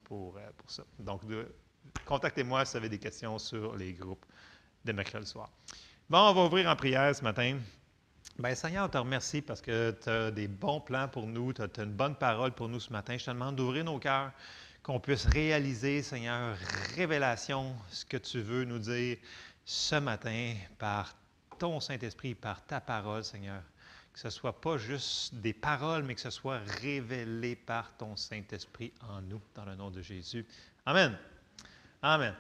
pour ça. Donc, contactez-moi si vous avez des questions sur les groupes de mercredi soir. Bon, on va ouvrir en prière ce matin. Bien, Seigneur, on te remercie parce que tu as des bons plans pour nous, tu as une bonne parole pour nous ce matin. Je te demande d'ouvrir nos cœurs, qu'on puisse réaliser, Seigneur, révélation, ce que tu veux nous dire ce matin par ton Saint-Esprit, par ta parole, Seigneur. Que ce ne soit pas juste des paroles, mais que ce soit révélé par ton Saint-Esprit en nous, dans le nom de Jésus. Amen. Amen.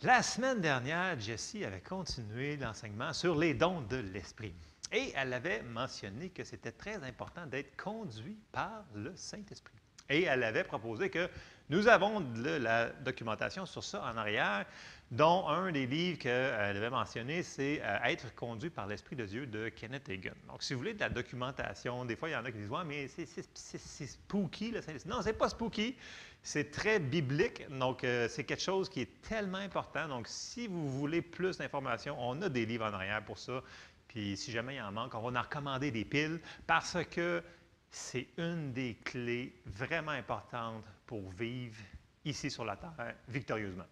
La semaine dernière, Jessie avait continué l'enseignement sur les dons de l'Esprit. Et elle avait mentionné que c'était très important d'être conduit par le Saint-Esprit. Et elle avait proposé que nous avons de la documentation sur ça en arrière, dont un des livres qu'elle avait mentionné, c'est Être conduit par l'Esprit de Dieu de Kenneth Hagin. Donc, si vous voulez de la documentation, des fois, il y en a qui disent « Ouais, mais c'est spooky, le Saint-Esprit. » Non, c'est pas spooky. C'est très biblique. Donc, c'est quelque chose qui est tellement important. Donc, si vous voulez plus d'informations, on a des livres en arrière pour ça. Puis, si jamais il en manque, on va en recommander des piles parce que c'est une des clés vraiment importantes pour vivre ici sur la terre victorieusement.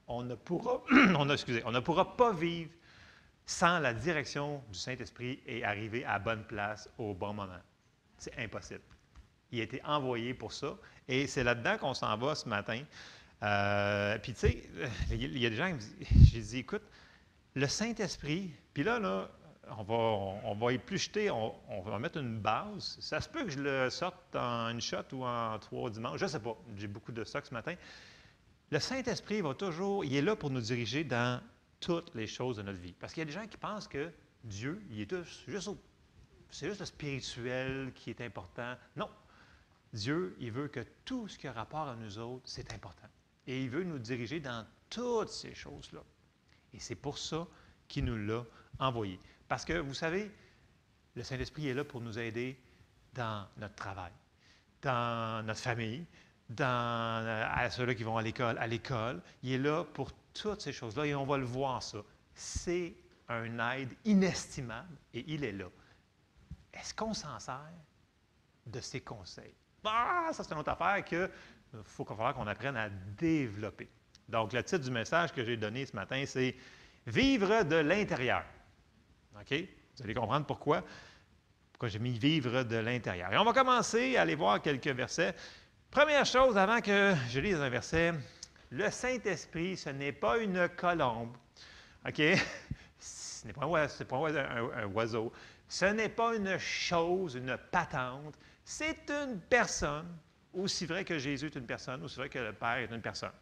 On ne pourra, on ne pourra pas vivre sans la direction du Saint-Esprit et arriver à la bonne place au bon moment. C'est impossible. Il a été envoyé pour ça et c'est là-dedans qu'on s'en va ce matin. Puis, tu sais, il y a des gens qui me disent, j'ai dit, écoute, le Saint-Esprit, puis là, on va y plus jeter, on va mettre une base. Ça se peut que je le sorte en une shot ou en 3 dimanches, je ne sais pas. J'ai beaucoup de stock ce matin. Le Saint-Esprit va toujours, il est là pour nous diriger dans toutes les choses de notre vie. Parce qu'il y a des gens qui pensent que Dieu, il est juste c'est juste le spirituel qui est important. Non. Dieu, il veut que tout ce qui a rapport à nous autres, c'est important. Et il veut nous diriger dans toutes ces choses-là. Et c'est pour ça qu'il nous l'a envoyé. Parce que, vous savez, le Saint-Esprit est là pour nous aider dans notre travail, dans notre famille, à ceux-là qui vont à l'école. Il est là pour toutes ces choses-là et on va le voir ça. C'est un aide inestimable et il est là. Est-ce qu'on s'en sert de ses conseils? Ah, ça, c'est une autre affaire qu'il faut qu'on apprenne à développer. Donc, le titre du message que j'ai donné ce matin, c'est « Vivre de l'intérieur ». OK? Vous allez comprendre pourquoi j'ai mis « Vivre de l'intérieur ». Et on va commencer à aller voir quelques versets. Première chose, avant que je lise un verset, le Saint-Esprit, ce n'est pas une colombe. OK? Ce n'est pas un oiseau. Ce n'est pas une chose, une patente. C'est une personne. Aussi vrai que Jésus est une personne, aussi vrai que le Père est une personne.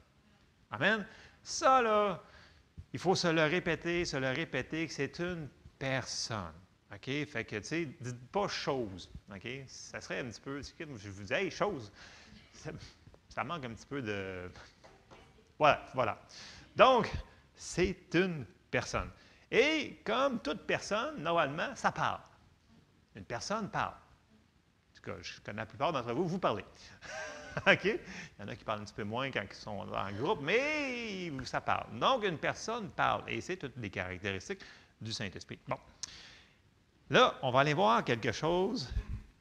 Amen? Ça, là, il faut se le répéter, que c'est une personne. OK? Fait que, tu sais, dites pas chose. OK? Ça serait un petit peu, je vous dis, hey, chose. Ça manque un petit peu de... Voilà. Donc, c'est une personne. Et comme toute personne, normalement, ça parle. Une personne parle. En tout cas, je connais la plupart d'entre vous, vous parlez. OK? Il y en a qui parlent un petit peu moins quand ils sont en groupe, mais ça parle. Donc, une personne parle. Et c'est toutes les caractéristiques du Saint-Esprit. Bon. Là, on va aller voir quelque chose.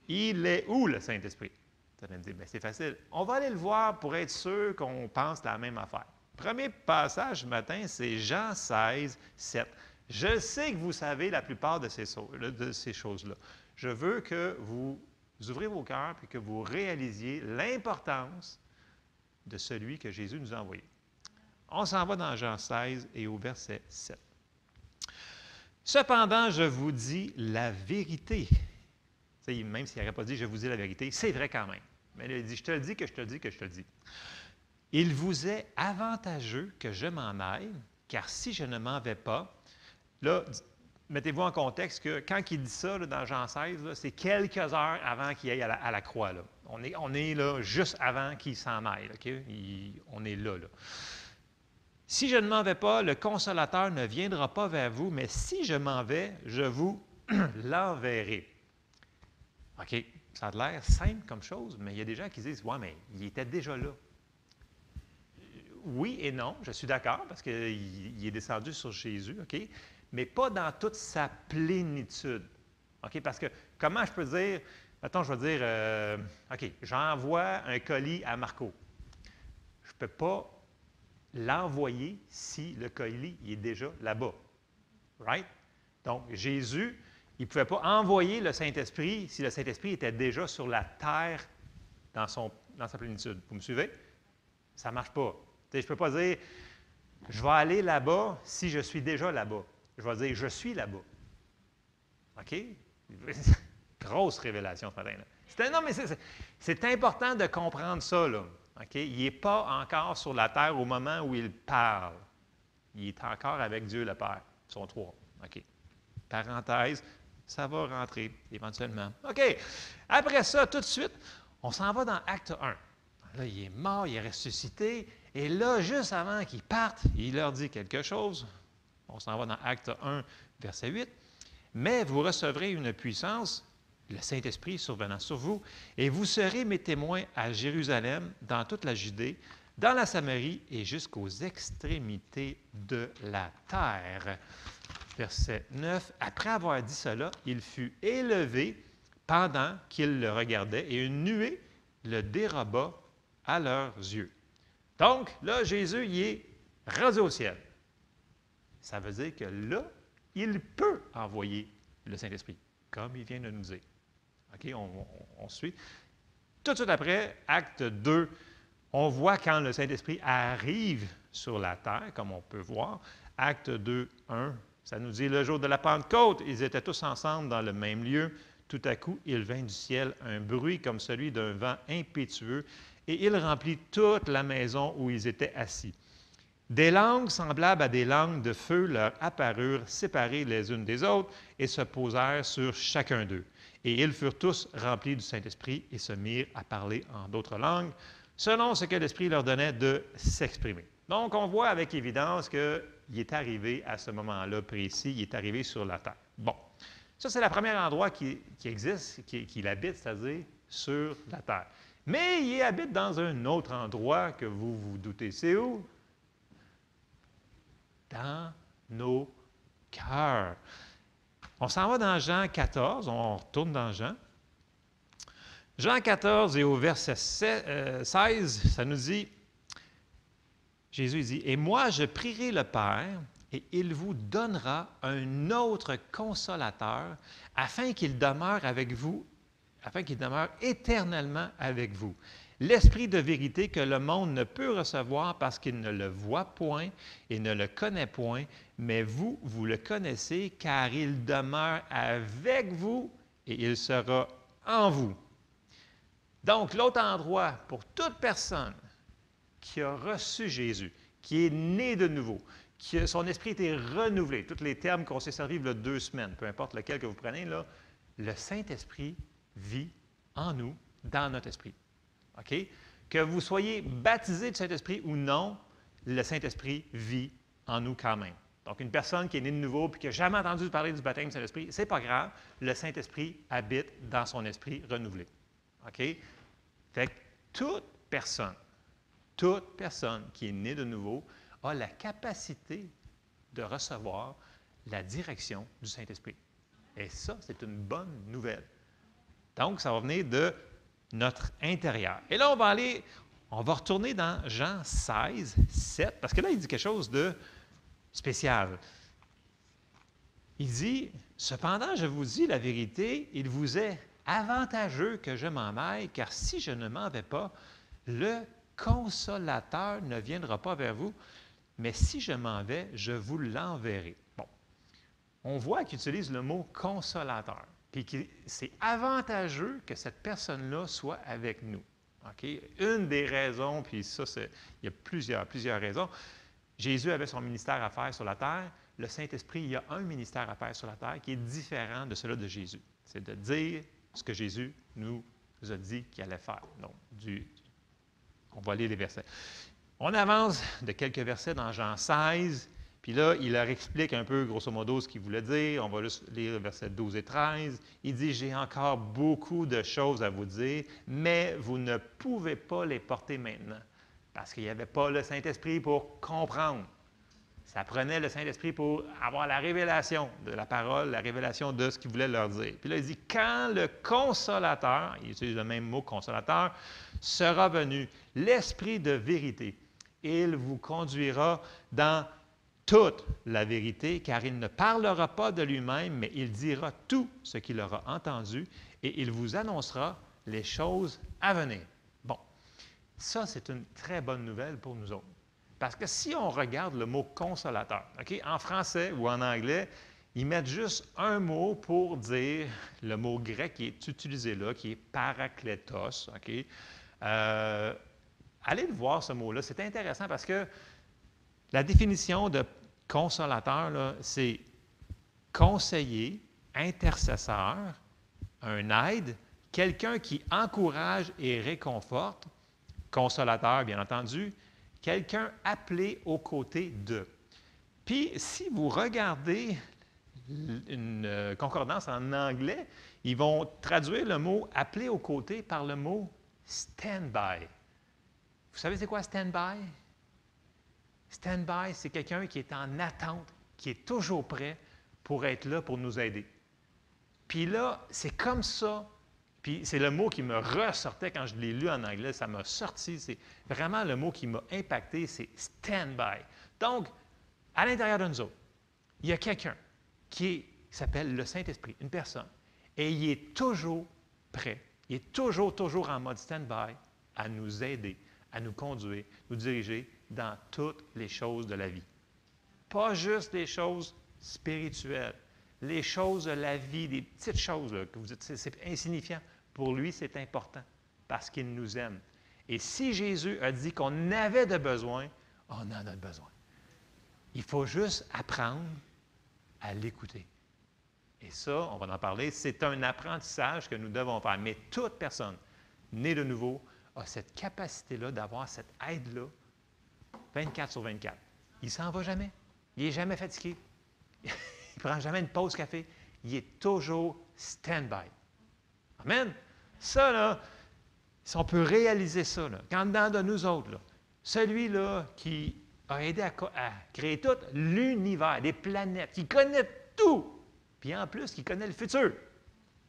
Il est où, le Saint-Esprit? Vous allez me dire, bien, c'est facile. On va aller le voir pour être sûr qu'on pense la même affaire. Premier passage ce matin, c'est Jean 16, 7. Je sais que vous savez la plupart de ces choses-là. Je veux que vous ouvrez vos cœurs et que vous réalisiez l'importance de celui que Jésus nous a envoyé. On s'en va dans Jean 16 et au verset 7. Cependant, je vous dis la vérité. Même s'il n'aurait pas dit « je vous dis la vérité », c'est vrai quand même. Mais il dit « je te le dis, que je te le dis, que je te le dis ». Il vous est avantageux que je m'en aille, car si je ne m'en vais pas, là, mettez-vous en contexte que quand il dit ça là, dans Jean 16, là, c'est quelques heures avant qu'il aille à la croix. Là. On est là juste avant qu'il s'en aille. Okay? On est là. Si je ne m'en vais pas, le Consolateur ne viendra pas vers vous, mais si je m'en vais, je vous l'enverrai. OK, ça a l'air simple comme chose, mais il y a des gens qui disent « ouais, mais il était déjà là ». Oui et non, je suis d'accord, parce qu'il est descendu sur Jésus, OK, mais pas dans toute sa plénitude. OK, parce que comment je peux dire, mettons, je vais dire, OK, j'envoie un colis à Marco. ne peux pas l'envoyer si le colis il est déjà là-bas. Right? Donc, Jésus, il ne pouvait pas envoyer le Saint-Esprit si le Saint-Esprit était déjà sur la terre dans sa plénitude. Vous me suivez? Ça ne marche pas. Je ne peux pas dire, je vais aller là-bas si je suis déjà là-bas. Je vais dire, je suis là-bas. OK? Grosse révélation ce matin-là. Non, mais c'est important de comprendre ça, là. OK? Il n'est pas encore sur la terre au moment où il parle. Il est encore avec Dieu le Père. Ils sont trois. OK. Parenthèse, ça va rentrer éventuellement. OK. Après ça, tout de suite, on s'en va dans Acte 1. Là, il est mort, il est ressuscité. Et là, juste avant qu'il parte, il leur dit quelque chose. On s'en va dans Acte 1, verset 8. Mais vous recevrez une puissance, le Saint-Esprit survenant sur vous, et vous serez mes témoins à Jérusalem, dans toute la Judée, dans la Samarie et jusqu'aux extrémités de la terre. Verset 9. Après avoir dit cela, il fut élevé pendant qu'ils le regardaient, et une nuée le déroba à leurs yeux. Donc, là, Jésus, il est rendu au ciel. Ça veut dire que là, il peut envoyer le Saint-Esprit, comme il vient de nous dire. OK, on suit. Tout de suite après, acte 2, on voit quand le Saint-Esprit arrive sur la terre, comme on peut voir. Acte 2, 1, ça nous dit, le jour de la Pentecôte, ils étaient tous ensemble dans le même lieu. Tout à coup, il vint du ciel un bruit comme celui d'un vent impétueux, et il remplit toute la maison où ils étaient assis. Des langues semblables à des langues de feu leur apparurent, séparées les unes des autres, et se posèrent sur chacun d'eux. Et ils furent tous remplis du Saint-Esprit et se mirent à parler en d'autres langues, selon ce que l'Esprit leur donnait de s'exprimer. Donc, on voit avec évidence qu'il est arrivé à ce moment-là précis, il est arrivé sur la terre. Bon, ça, c'est le premier endroit qui existe, qu'il habite, c'est-à-dire sur la terre. Mais il habite dans un autre endroit que vous vous doutez, c'est où? Dans nos cœurs. On s'en va dans Jean 14, on retourne dans Jean. Jean 14 et au verset 16, ça nous dit, Jésus dit, « Et moi je prierai le Père, et il vous donnera un autre consolateur, afin qu'il demeure avec vous, afin qu'il demeure éternellement avec vous. L'Esprit de vérité que le monde ne peut recevoir parce qu'il ne le voit point et ne le connaît point, mais vous, vous le connaissez, car il demeure avec vous et il sera en vous. » Donc, l'autre endroit, pour toute personne qui a reçu Jésus, qui est né de nouveau, que son esprit a été renouvelé, tous les termes qu'on s'est servis il y a 2 semaines, peu importe lequel que vous prenez, là, le Saint-Esprit vit en nous, dans notre esprit. OK? Que vous soyez baptisé du Saint-Esprit ou non, le Saint-Esprit vit en nous quand même. Donc, une personne qui est née de nouveau et qui n'a jamais entendu parler du baptême du Saint-Esprit, ce n'est pas grave, le Saint-Esprit habite dans son esprit renouvelé. OK? Fait que toute personne qui est née de nouveau a la capacité de recevoir la direction du Saint-Esprit. Et ça, c'est une bonne nouvelle. Donc, ça va venir de notre intérieur. Et là, on va retourner dans Jean 16, 7, parce que là, il dit quelque chose de spécial. Il dit, « Cependant, je vous dis la vérité, il vous est avantageux que je m'en aille, car si je ne m'en vais pas, le Consolateur ne viendra pas vers vous, mais si je m'en vais, je vous l'enverrai. » Bon, on voit qu'il utilise le mot « consolateur ». Puis c'est avantageux que cette personne-là soit avec nous. Okay? Une des raisons, puis ça, il y a plusieurs raisons. Jésus avait son ministère à faire sur la terre. Le Saint-Esprit, il y a un ministère à faire sur la terre qui est différent de celui de Jésus. C'est de dire ce que Jésus nous a dit qu'il allait faire. Donc, on va lire les versets. On avance de quelques versets dans Jean 16. Puis là, il leur explique un peu, grosso modo, ce qu'il voulait dire. On va juste lire versets 12 et 13. Il dit, « J'ai encore beaucoup de choses à vous dire, mais vous ne pouvez pas les porter maintenant. » Parce qu'il n'y avait pas le Saint-Esprit pour comprendre. Ça prenait le Saint-Esprit pour avoir la révélation de la parole, la révélation de ce qu'il voulait leur dire. Puis là, il dit, « Quand le Consolateur, il utilise le même mot, consolateur, sera venu, l'Esprit de vérité, Il vous conduira dans toute la vérité, car il ne parlera pas de lui-même, mais il dira tout ce qu'il aura entendu et il vous annoncera les choses à venir. Bon, ça, c'est une très bonne nouvelle pour nous autres. Parce que si on regarde le mot consolateur, OK, en français ou en anglais, ils mettent juste un mot pour dire le mot grec qui est utilisé là, qui est parakletos. OK? Allez le voir, ce mot-là. C'est intéressant parce que la définition de consolateur, c'est conseiller, intercesseur, un aide, quelqu'un qui encourage et réconforte, consolateur, bien entendu, quelqu'un appelé aux côtés de. Puis, si vous regardez une concordance en anglais, ils vont traduire le mot appelé aux côtés par le mot stand-by. Vous savez c'est quoi stand-by? Stand-by, c'est quelqu'un qui est en attente, qui est toujours prêt pour être là pour nous aider. Puis là, c'est comme ça. Puis c'est le mot qui me ressortait quand je l'ai lu en anglais, ça m'a sorti. C'est vraiment le mot qui m'a impacté, c'est stand-by. Donc, à l'intérieur de nous autres, il y a quelqu'un qui s'appelle le Saint-Esprit, une personne, et il est toujours prêt, il est toujours en mode stand-by à nous aider, à nous conduire, nous diriger dans toutes les choses de la vie. Pas juste les choses spirituelles, les choses de la vie, des petites choses là, que vous dites, c'est insignifiant. Pour lui, c'est important parce qu'il nous aime. Et si Jésus a dit qu'on avait de besoin, on en a besoin. Il faut juste apprendre à l'écouter. Et ça, on va en parler, c'est un apprentissage que nous devons faire. Mais toute personne née de nouveau a cette capacité-là d'avoir cette aide-là 24 sur 24. Il ne s'en va jamais. Il n'est jamais fatigué. Il ne prend jamais une pause café. Il est toujours stand-by. Amen. Ça, là, si on peut réaliser ça, là, quand dedans de nous autres, là, celui-là qui a aidé à créer tout l'univers, les planètes, qui connaît tout, puis en plus, qui connaît le futur,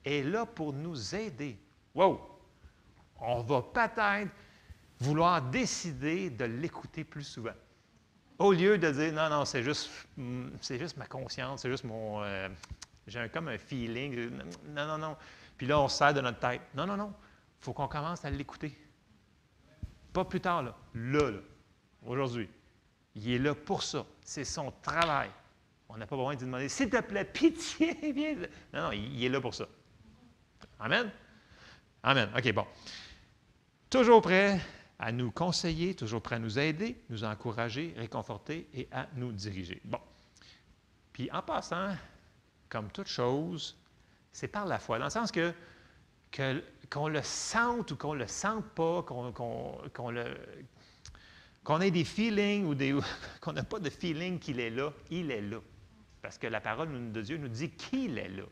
est là pour nous aider. Wow! On va peut-être vouloir décider de l'écouter plus souvent. Au lieu de dire, non, c'est juste ma conscience, c'est juste mon... j'ai comme un feeling. Non. Puis là, on se sert de notre tête. Non. Il faut qu'on commence à l'écouter. Pas plus tard, là, aujourd'hui. Il est là pour ça. C'est son travail. On n'a pas besoin de lui demander, s'il te plaît, pitié, viens. Non, il est là pour ça. Amen? Amen. OK, bon. Toujours prêt à nous conseiller, toujours prêt à nous aider, nous encourager, réconforter et à nous diriger. Bon. Puis en passant, comme toute chose, c'est par la foi, dans le sens qu'on le sente ou qu'on ne le sente pas, qu'on ait des feelings ou qu'on n'a pas de feeling qu'il est là, il est là. Parce que la parole de Dieu nous dit qu'il est là.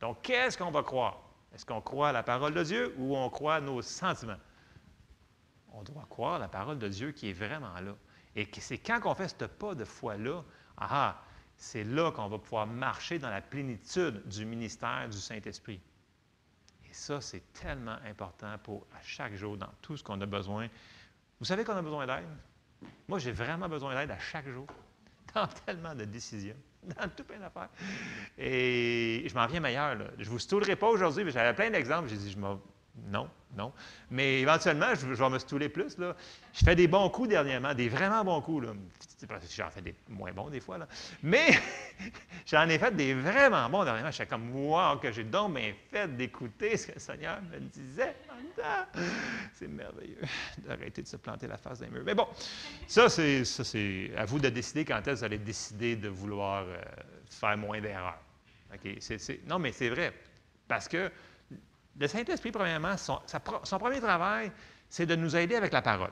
Donc, qu'est-ce qu'on va croire? Est-ce qu'on croit à la parole de Dieu ou on croit à nos sentiments? On doit croire à la parole de Dieu qui est vraiment là. Et c'est quand on fait ce pas de foi-là, c'est là qu'on va pouvoir marcher dans la plénitude du ministère du Saint-Esprit. Et ça, c'est tellement important pour à chaque jour, dans tout ce qu'on a besoin. Vous savez qu'on a besoin d'aide? Moi, j'ai vraiment besoin d'aide à chaque jour, dans tellement de décisions, dans tout plein d'affaires. Et je m'en viens meilleur. Là. Je ne vous stoulerai pas aujourd'hui, mais j'avais plein d'exemples. J'ai dit, non. Mais éventuellement, je vais me stouler plus. Là. Je fais des bons coups dernièrement, des vraiment bons coups. Là. J'en fais des moins bons des fois. Là. Mais j'en ai fait des vraiment bons dernièrement. Je suis comme, wow, que j'ai donc bien fait d'écouter ce que le Seigneur me disait. C'est merveilleux d'arrêter de se planter la face dans les murs. Mais bon, ça, c'est à vous de décider quand est-ce que vous allez décider de vouloir faire moins d'erreurs. Okay? Non, mais c'est vrai. Parce que le Saint-Esprit, premièrement, son premier travail, c'est de nous aider avec la parole.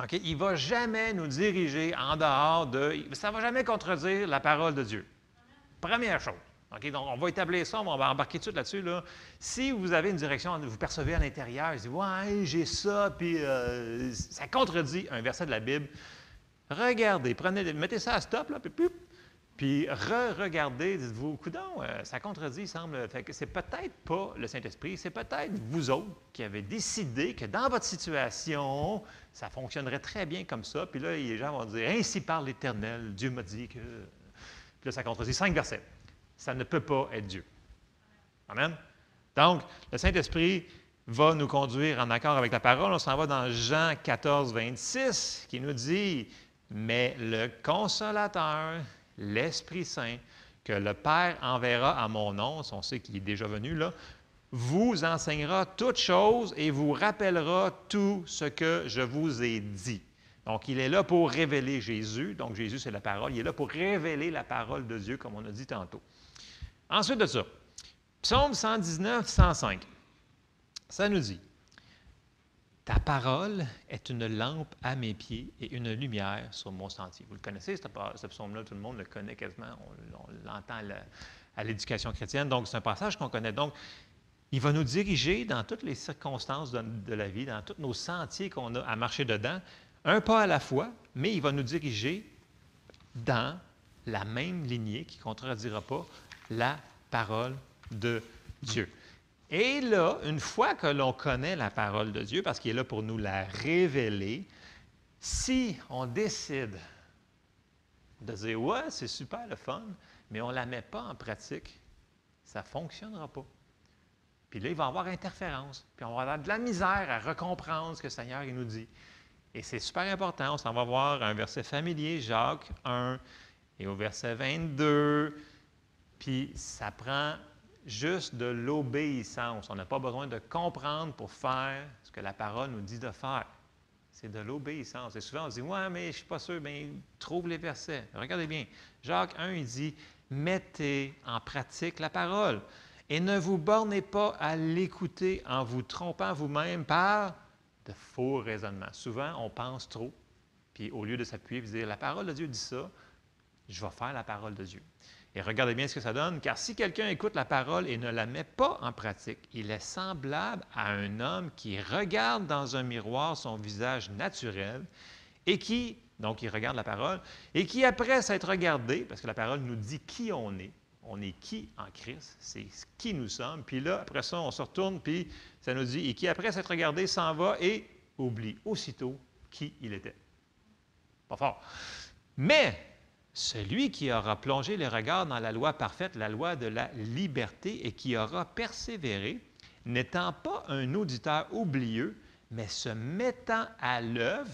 Okay? Il ne va jamais nous diriger en dehors ça ne va jamais contredire la parole de Dieu. Première chose. Okay? Donc, on va établir ça, on va embarquer tout de suite là-dessus. Là. Si vous avez une direction, vous percevez à l'intérieur, vous dites, ouais, j'ai ça, puis ça contredit un verset de la Bible, regardez, mettez ça à stop, là, puis Puis re-regardez, dites-vous, coudonc, ça contredit, il semble. Fait que c'est peut-être pas le Saint-Esprit, c'est peut-être vous autres qui avez décidé que dans votre situation, ça fonctionnerait très bien comme ça. Puis là, les gens vont dire, ainsi parle l'Éternel, Dieu m'a dit que. Puis là, ça contredit 5 versets. Ça ne peut pas être Dieu. Amen. Donc, le Saint-Esprit va nous conduire en accord avec la parole. On s'en va dans Jean 14, 26, qui nous dit, mais le Consolateur, l'Esprit Saint, que le Père enverra à mon nom, on sait qu'il est déjà venu là, vous enseignera toutes choses et vous rappellera tout ce que je vous ai dit. Donc, il est là pour révéler Jésus. Donc, Jésus, c'est la parole. Il est là pour révéler la parole de Dieu, comme on a dit tantôt. Ensuite de ça, Psaume 119, 105. Ça nous dit, ta parole est une lampe à mes pieds et une lumière sur mon sentier. Vous le connaissez, ce psaume-là, tout le monde le connaît quasiment, on l'entend à l'éducation chrétienne, donc c'est un passage qu'on connaît. Donc, il va nous diriger dans toutes les circonstances de la vie, dans tous nos sentiers qu'on a à marcher dedans, un pas à la fois, mais il va nous diriger dans la même lignée qui ne contredira pas la parole de Dieu. Et là, une fois que l'on connaît la parole de Dieu, parce qu'il est là pour nous la révéler, si on décide de dire « Ouais, c'est super le fun », mais on ne la met pas en pratique, ça ne fonctionnera pas. Puis là, il va y avoir interférence, puis on va avoir de la misère à recomprendre ce que le Seigneur il nous dit. Et c'est super important, on s'en va voir un verset familier, Jacques 1, et au verset 22, puis ça prend juste de l'obéissance. On n'a pas besoin de comprendre pour faire ce que la parole nous dit de faire. C'est de l'obéissance. Et souvent, on se dit, « Ouais, mais je ne suis pas sûr. » Bien, trouve les versets. Regardez bien. Jacques 1, il dit, « Mettez en pratique la parole et ne vous bornez pas à l'écouter en vous trompant vous-même par de faux raisonnements. » Souvent, on pense trop, puis au lieu de s'appuyer et dire, « La parole de Dieu dit ça, je vais faire la parole de Dieu. » Et regardez bien ce que ça donne, car si quelqu'un écoute la parole et ne la met pas en pratique, il est semblable à un homme qui regarde dans un miroir son visage naturel et qui, donc il regarde la parole, et qui après s'être regardé, parce que la parole nous dit qui on est qui en Christ, c'est qui nous sommes, puis là, après ça, on se retourne, puis ça nous dit, et qui après s'être regardé s'en va et oublie aussitôt qui il était. Pas fort. Mais celui qui aura plongé les regards dans la loi parfaite, la loi de la liberté, et qui aura persévéré, n'étant pas un auditeur oublieux, mais se mettant à l'œuvre,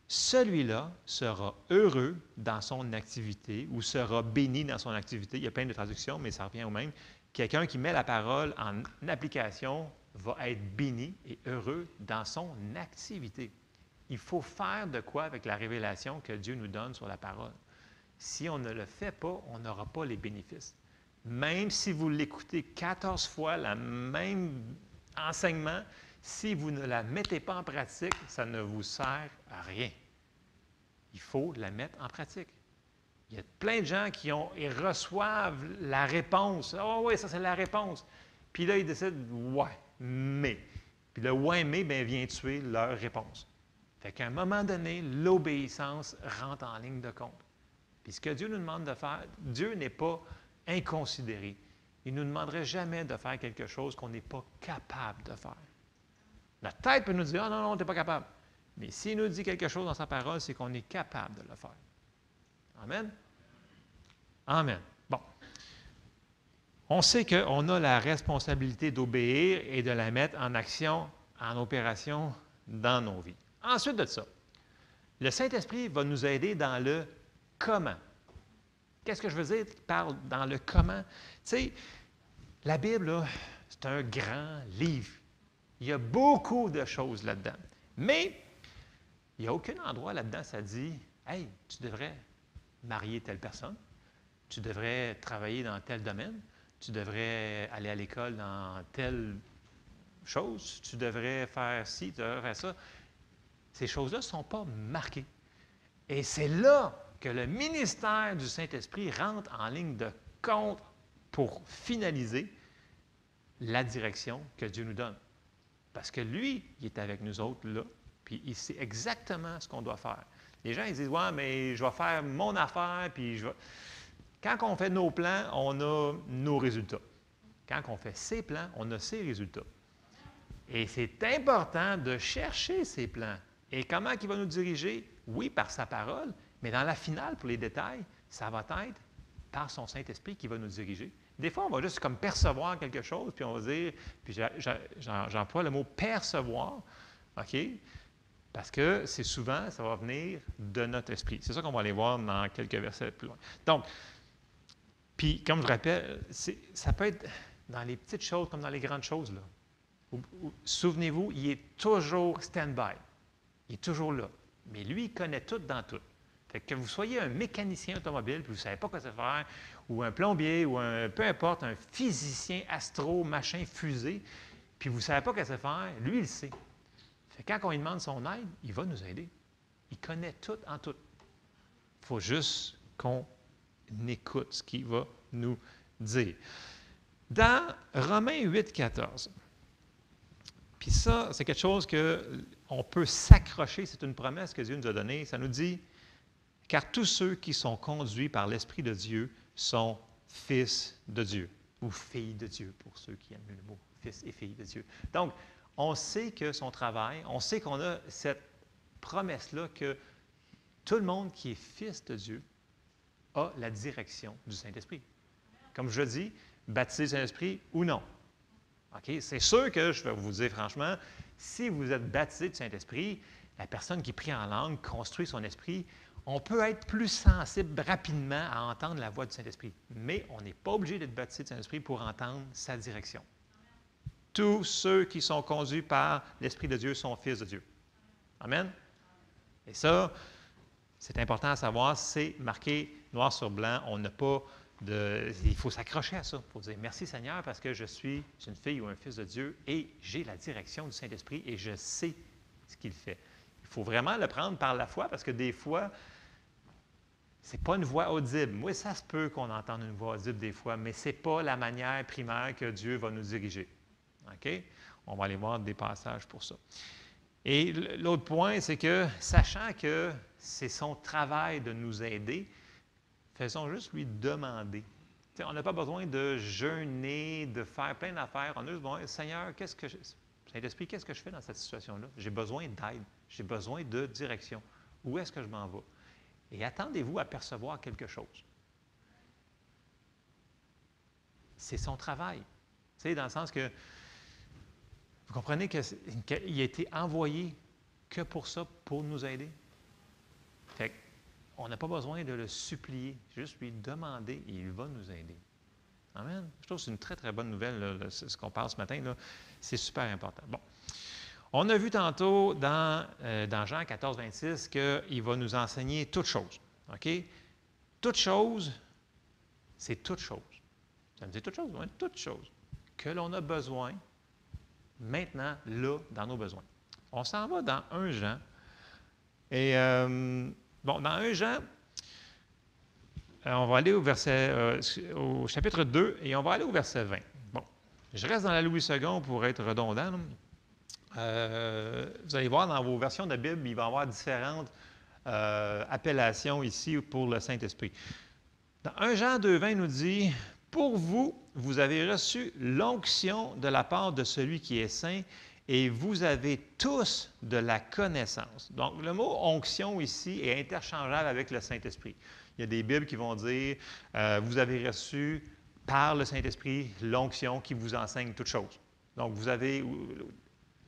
celui-là sera heureux dans son activité ou sera béni dans son activité. Il y a plein de traductions, mais ça revient au même. Quelqu'un qui met la parole en application va être béni et heureux dans son activité. Il faut faire de quoi avec la révélation que Dieu nous donne sur la parole. Si on ne le fait pas, on n'aura pas les bénéfices. Même si vous l'écoutez 14 fois, le même enseignement, si vous ne la mettez pas en pratique, ça ne vous sert à rien. Il faut la mettre en pratique. Il y a plein de gens qui reçoivent la réponse. « Oh oui, ça c'est la réponse. » Puis là, ils décident « Ouais, mais. » Puis le « ouais, mais » vient tuer leur réponse. Fait qu'à un moment donné, l'obéissance rentre en ligne de compte. Puis ce que Dieu nous demande de faire, Dieu n'est pas inconsidéré. Il ne nous demanderait jamais de faire quelque chose qu'on n'est pas capable de faire. La tête peut nous dire « Ah non, non, tu n'es pas capable. » Mais s'il nous dit quelque chose dans sa parole, c'est qu'on est capable de le faire. Amen? Amen. Bon. On sait qu'on a la responsabilité d'obéir et de la mettre en action, en opération dans nos vies. Ensuite de ça, le Saint-Esprit va nous aider dans le comment. Qu'est-ce que je veux dire par dans le comment? Tu sais, la Bible, là, c'est un grand livre. Il y a beaucoup de choses là-dedans. Mais il n'y a aucun endroit là-dedans, ça dit « Hey, tu devrais marier telle personne, tu devrais travailler dans tel domaine, tu devrais aller à l'école dans telle chose, tu devrais faire ci, tu devrais faire ça. » Ces choses-là ne sont pas marquées. Et c'est là que le ministère du Saint-Esprit rentre en ligne de compte pour finaliser la direction que Dieu nous donne. Parce que lui, il est avec nous autres là, puis il sait exactement ce qu'on doit faire. Les gens, ils disent « Ouais, mais je vais faire mon affaire, puis je vais... » Quand on fait nos plans, on a nos résultats. Quand on fait ses plans, on a ses résultats. Et c'est important de chercher ces plans. Et comment il va nous diriger? Oui, par sa parole, mais dans la finale, pour les détails, ça va être par son Saint-Esprit qui va nous diriger. Des fois, on va juste comme percevoir quelque chose, puis on va dire, puis j'emploie le mot percevoir, OK? Parce que c'est souvent, ça va venir de notre esprit. C'est ça qu'on va aller voir dans quelques versets plus loin. Donc, puis comme je rappelle, ça peut être dans les petites choses comme dans les grandes choses, là. Souvenez-vous, il est toujours stand-by. Il est toujours là. Mais lui, il connaît tout dans tout. Fait que vous soyez un mécanicien automobile, puis vous ne savez pas quoi faire, ou un plombier, ou peu importe, un physicien, astro, machin, fusée, puis vous ne savez pas quoi faire, lui, il le sait. Fait que quand on lui demande son aide, il va nous aider. Il connaît tout en tout. Il faut juste qu'on écoute ce qu'il va nous dire. Dans Romains 8, 14, puis ça, c'est quelque chose qu'on peut s'accrocher, c'est une promesse que Dieu nous a donnée. Ça nous dit, car tous ceux qui sont conduits par l'Esprit de Dieu sont fils de Dieu, ou filles de Dieu, pour ceux qui aiment le mot fils et filles de Dieu. Donc, on sait que son travail, on sait qu'on a cette promesse-là que tout le monde qui est fils de Dieu a la direction du Saint-Esprit. Comme je dis, baptisé du Saint-Esprit ou non. Okay? C'est sûr que, je vais vous dire franchement, si vous êtes baptisé du Saint-Esprit, la personne qui prie en langue construit son esprit, on peut être plus sensible rapidement à entendre la voix du Saint-Esprit. Mais on n'est pas obligé d'être baptisé du Saint-Esprit pour entendre sa direction. Tous ceux qui sont conduits par l'Esprit de Dieu sont fils de Dieu. Amen? Et ça, c'est important à savoir, c'est marqué noir sur blanc. On n'a pas il faut s'accrocher à ça. Il faut dire merci Seigneur parce que je suis une fille ou un fils de Dieu et j'ai la direction du Saint-Esprit et je sais ce qu'il fait. Il faut vraiment le prendre par la foi parce que des fois, ce n'est pas une voix audible. Oui, ça se peut qu'on entende une voix audible des fois, mais ce n'est pas la manière primaire que Dieu va nous diriger. OK? On va aller voir des passages pour ça. Et l'autre point, c'est que, sachant que c'est son travail de nous aider, faisons juste lui demander. T'sais, on n'a pas besoin de jeûner, de faire plein d'affaires. On a juste besoin, Seigneur, Saint-Esprit, qu'est-ce que je fais dans cette situation-là? J'ai besoin d'aide, j'ai besoin de direction. Où est-ce que je m'en vais? Et attendez-vous à percevoir quelque chose. C'est son travail. T'sais, dans le sens que, vous comprenez qu'il a été envoyé que pour ça, pour nous aider. Fait on n'a pas besoin de le supplier, juste lui demander et il va nous aider. Amen. Je trouve que c'est une très, très bonne nouvelle, là, ce qu'on parle ce matin. Là. C'est super important. Bon. On a vu tantôt dans Jean 14, 26 qu'il va nous enseigner toutes choses. OK? Toutes choses, c'est toutes choses. Ça me dit toutes choses? Oui, toutes choses que l'on a besoin maintenant, là, dans nos besoins. On s'en va dans 1 Jean. Et, bon, dans 1 Jean, on va aller au chapitre 2 et on va aller au verset 20. Bon, je reste dans la Louis II pour être redondant. Vous allez voir dans vos versions de Bible, il va y avoir différentes appellations ici pour le Saint-Esprit. Dans 1 Jean 2, 20 nous dit, « Pour vous, vous avez reçu l'onction de la part de celui qui est saint, et vous avez tous de la connaissance. » Donc, le mot « onction » ici est interchangeable avec le Saint-Esprit. Il y a des Bibles qui vont dire « Vous avez reçu par le Saint-Esprit l'onction qui vous enseigne toutes choses. » Donc, vous avez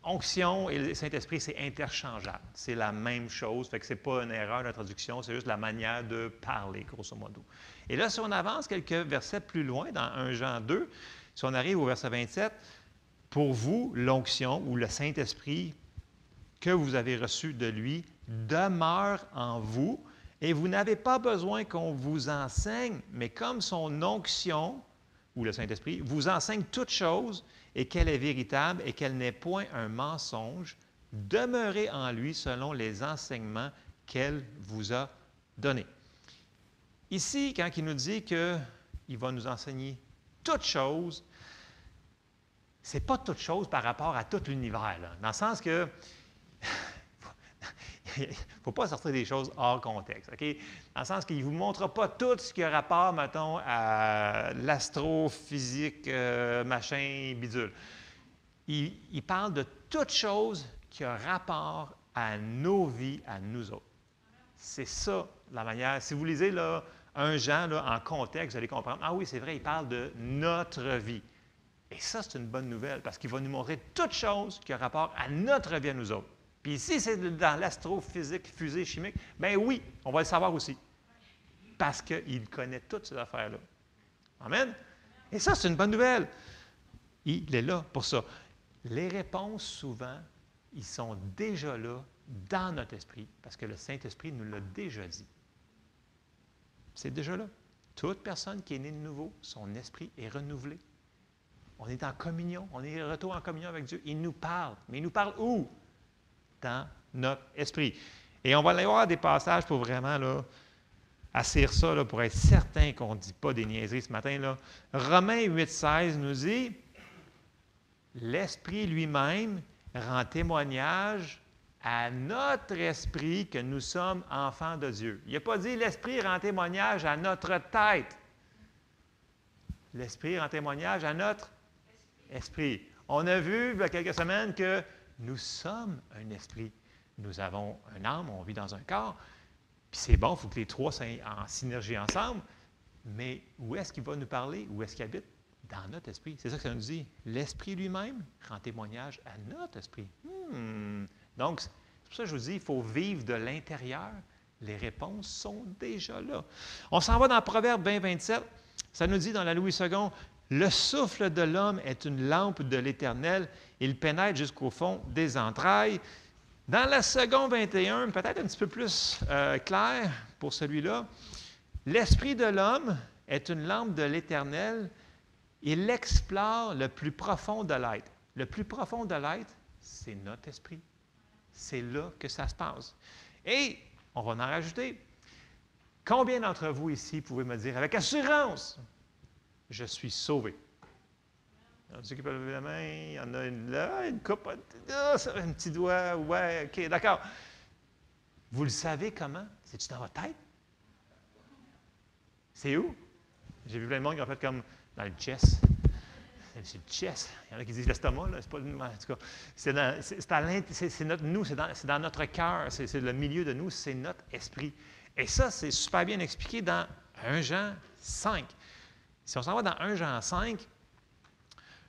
onction et le Saint-Esprit, c'est interchangeable. C'est la même chose, fait que ce n'est pas une erreur de traduction, c'est juste la manière de parler, grosso modo. Et là, si on avance quelques versets plus loin, dans 1 Jean 2, si on arrive au verset 27, « Pour vous, l'onction ou le Saint-Esprit que vous avez reçu de lui demeure en vous, et vous n'avez pas besoin qu'on vous enseigne, mais comme son onction, ou le Saint-Esprit, vous enseigne toutes choses, et qu'elle est véritable et qu'elle n'est point un mensonge, demeurez en lui selon les enseignements qu'elle vous a donnés. » Ici, quand il nous dit qu'il va nous enseigner toutes choses, ce n'est pas toute chose par rapport à tout l'univers, là, dans le sens que Il ne faut pas sortir des choses hors contexte, OK? Dans le sens qu'il ne vous montre pas tout ce qui a rapport, mettons, à l'astrophysique, machin, bidule. Il parle de toute chose qui a rapport à nos vies, à nous autres. C'est ça, la manière. Si vous lisez là, 1 Jean là, en contexte, vous allez comprendre. Ah oui, c'est vrai, il parle de notre vie. Et ça, c'est une bonne nouvelle parce qu'il va nous montrer toute chose qui a rapport à notre vie à nous autres. Puis si c'est dans l'astrophysique, fusée chimique, bien oui, on va le savoir aussi. Parce qu'il connaît toutes ces affaires-là. Amen? Et ça, c'est une bonne nouvelle. Il est là pour ça. Les réponses, souvent, ils sont déjà là dans notre esprit parce que le Saint-Esprit nous l'a déjà dit. C'est déjà là. Toute personne qui est née de nouveau, son esprit est renouvelé. On est en communion, on est retour en communion avec Dieu. Il nous parle. Mais il nous parle où? Dans notre esprit. Et on va aller voir des passages pour vraiment là, assir ça, là, pour être certain qu'on ne dit pas des niaiseries ce matin. Là. Romains 8,16 nous dit « L'Esprit lui-même rend témoignage à notre esprit que nous sommes enfants de Dieu. » Il n'a pas dit « L'Esprit rend témoignage à notre tête. » L'Esprit rend témoignage à notre esprit. On a vu il y a quelques semaines que nous sommes un esprit. Nous avons une âme, on vit dans un corps. Puis c'est bon, il faut que les trois soient en synergie ensemble. Mais où est-ce qu'il va nous parler? Où est-ce qu'il habite? Dans notre esprit. C'est ça que ça nous dit. L'Esprit lui-même rend témoignage à notre esprit. Donc, c'est pour ça que je vous dis, il faut vivre de l'intérieur. Les réponses sont déjà là. On s'en va dans Proverbe 20, 27. Ça nous dit dans la Louis II, « Le souffle de l'homme est une lampe de l'Éternel. Il pénètre jusqu'au fond des entrailles. » Dans la seconde 21, peut-être un petit peu plus clair pour celui-là, « L'esprit de l'homme est une lampe de l'Éternel. Il explore le plus profond de l'être. » Le plus profond de l'être, c'est notre esprit. C'est là que ça se passe. Et on va en rajouter. Combien d'entre vous ici pouvez me dire avec assurance, je suis sauvé? Il y en a ceux qui peuvent lever la main, il y en a une là, une coupe, un petit doigt, ouais, OK, d'accord. Vous le savez comment? C'est-tu dans votre tête? C'est où? J'ai vu plein de monde qui ont fait comme dans le chest. C'est le chest. Il y en a qui disent l'estomac, là. C'est pas en tout cas. C'est notre nous, c'est dans notre cœur, c'est le milieu de nous, c'est notre esprit. Et ça, c'est super bien expliqué dans 1 Jean 5. Si on s'en va dans 1 Jean 5,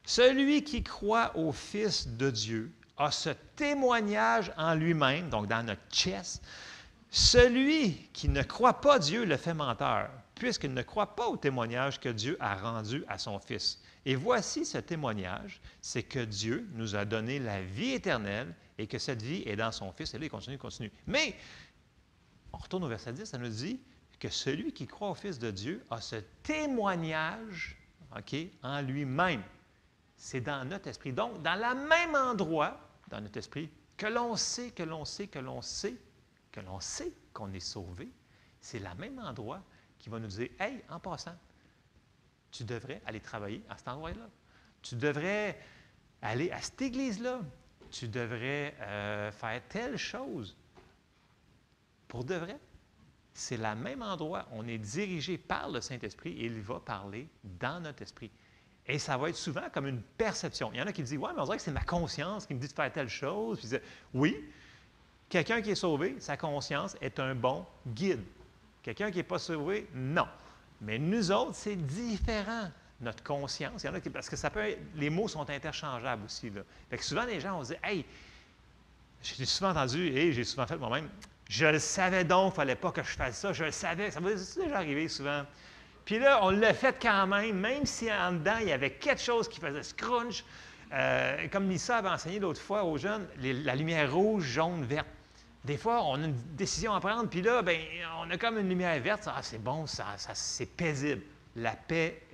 celui qui croit au Fils de Dieu a ce témoignage en lui-même, donc dans notre chest. Celui qui ne croit pas Dieu le fait menteur, puisqu'il ne croit pas au témoignage que Dieu a rendu à son Fils. Et voici ce témoignage, c'est que Dieu nous a donné la vie éternelle et que cette vie est dans son Fils. Et là, il continue. Mais, on retourne au verset 10, ça nous dit que celui qui croit au Fils de Dieu a ce témoignage, en lui-même. C'est dans notre esprit. Donc, dans le même endroit, dans notre esprit, que l'on sait qu'on est sauvé, c'est le même endroit qui va nous dire, « Hey, en passant, tu devrais aller travailler à cet endroit-là. Tu devrais aller à cette église-là. Tu devrais faire telle chose. » Pour de vrai, c'est le même endroit. On est dirigé par le Saint-Esprit et il va parler dans notre esprit. Et ça va être souvent comme une perception. Il y en a qui disent, « Ouais, mais on dirait que c'est ma conscience qui me dit de faire telle chose. » Puis oui, quelqu'un qui est sauvé, sa conscience est un bon guide. Quelqu'un qui n'est pas sauvé, non. Mais nous autres, c'est différent, notre conscience. Il y en a qui, parce que ça peut être, les mots sont interchangeables aussi. Là. Fait que souvent, les gens vont se dire, « Hey, j'ai souvent entendu, et j'ai souvent fait moi-même, je le savais donc, il ne fallait pas que je fasse ça, je le savais. » Ça va déjà arriver souvent. Puis là, on l'a fait quand même si en dedans, il y avait quelque chose qui faisait scrunch. Comme Lisa avait enseigné l'autre fois aux jeunes, la lumière rouge, jaune, verte. Des fois, on a une décision à prendre, puis là, bien, on a comme une lumière verte. Ah, c'est bon, c'est paisible. La paix,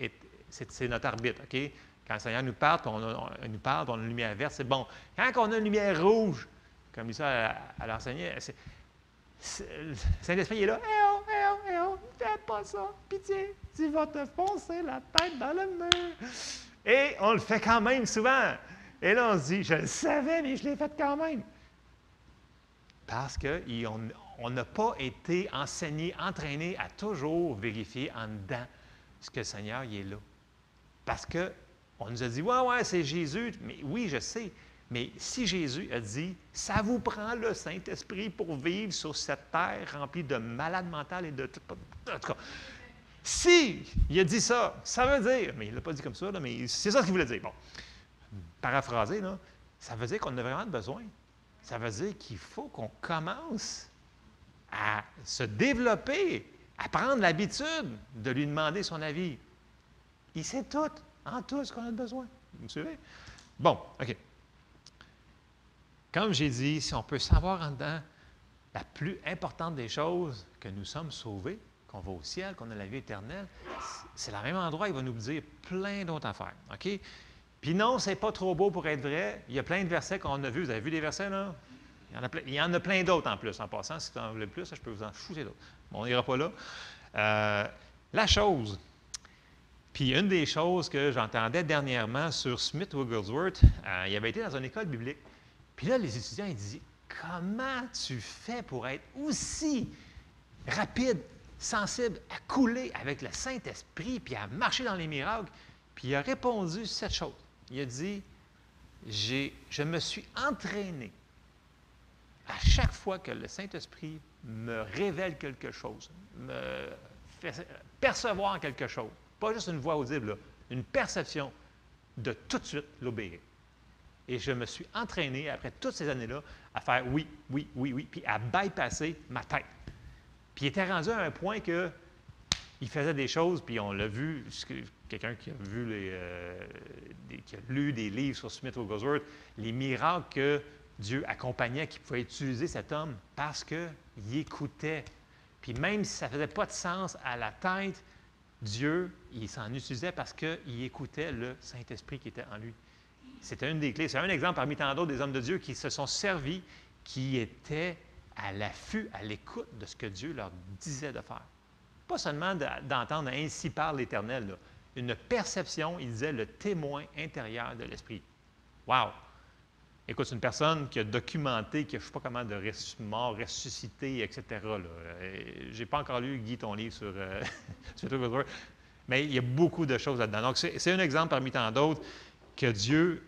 c'est notre arbitre, OK? Quand le Seigneur nous parle, puis on a une lumière verte, c'est bon. Quand on a une lumière rouge, comme Lisa elle enseignait, le Saint-Esprit est là. Eh oh, fais pas ça, pitié, tu vas te foncer la tête dans le mur. Et on le fait quand même souvent. Et là, on se dit, je le savais, mais je l'ai fait quand même. Parce qu'on n'a pas été enseigné, entraîné à toujours vérifier en dedans ce que le Seigneur il est là. Parce qu'on nous a dit, ouais, c'est Jésus. Mais oui, je sais. Mais si Jésus a dit, ça vous prend le Saint-Esprit pour vivre sur cette terre remplie de malades mentales et de tout. En tout cas, si il a dit ça, ça veut dire, mais il ne l'a pas dit comme ça, là, mais c'est ça qu'il voulait dire. Bon, paraphrasé, là, ça veut dire qu'on a vraiment besoin. Ça veut dire qu'il faut qu'on commence à se développer, à prendre l'habitude de lui demander son avis. Il sait tout, en tout ce qu'on a besoin. Vous me suivez? Bon, OK. Comme j'ai dit, si on peut savoir en dedans la plus importante des choses, que nous sommes sauvés, qu'on va au ciel, qu'on a la vie éternelle, c'est le même endroit, il va nous dire plein d'autres affaires. OK? Puis non, c'est pas trop beau pour être vrai. Il y a plein de versets qu'on a vus. Vous avez vu les versets, là? Il y en a plein d'autres en plus, en passant. Si tu en veux plus, je peux vous en shooter d'autres. Bon, on n'ira pas là. La chose, puis une des choses que j'entendais dernièrement sur Smith Wigglesworth, il avait été dans une école biblique. Puis là, les étudiants, ils disaient, comment tu fais pour être aussi rapide, sensible, à couler avec le Saint-Esprit, puis à marcher dans les miracles? Puis il a répondu cette chose. Il a dit, je me suis entraîné à chaque fois que le Saint-Esprit me révèle quelque chose, me fait percevoir quelque chose, pas juste une voix audible, là, une perception, de tout de suite l'obéir. Et je me suis entraîné, après toutes ces années-là, à faire oui, oui, oui, oui, puis à bypasser ma tête. Puis il était rendu à un point que il faisait des choses, puis on l'a vu, quelqu'un qui a vu qui a lu des livres sur Smith Wigglesworth, les miracles que Dieu accompagnait, qui pouvait utiliser cet homme parce qu'il écoutait. Puis même si ça ne faisait pas de sens à la tête, Dieu, il s'en utilisait parce qu'il écoutait le Saint-Esprit qui était en lui. C'était une des clés. C'est un exemple parmi tant d'autres des hommes de Dieu qui se sont servis, qui étaient à l'affût, à l'écoute de ce que Dieu leur disait de faire. Pas seulement d'entendre « ainsi parle l'Éternel », une perception, il disait, le témoin intérieur de l'Esprit. Wow! Écoute, c'est une personne qui a documenté, qui a je ne sais pas comment de mort, ressuscité, etc. Je n'ai pas encore lu, Guy, ton livre sur Twitter, mais il y a beaucoup de choses là-dedans. Donc, c'est un exemple parmi tant d'autres que Dieu,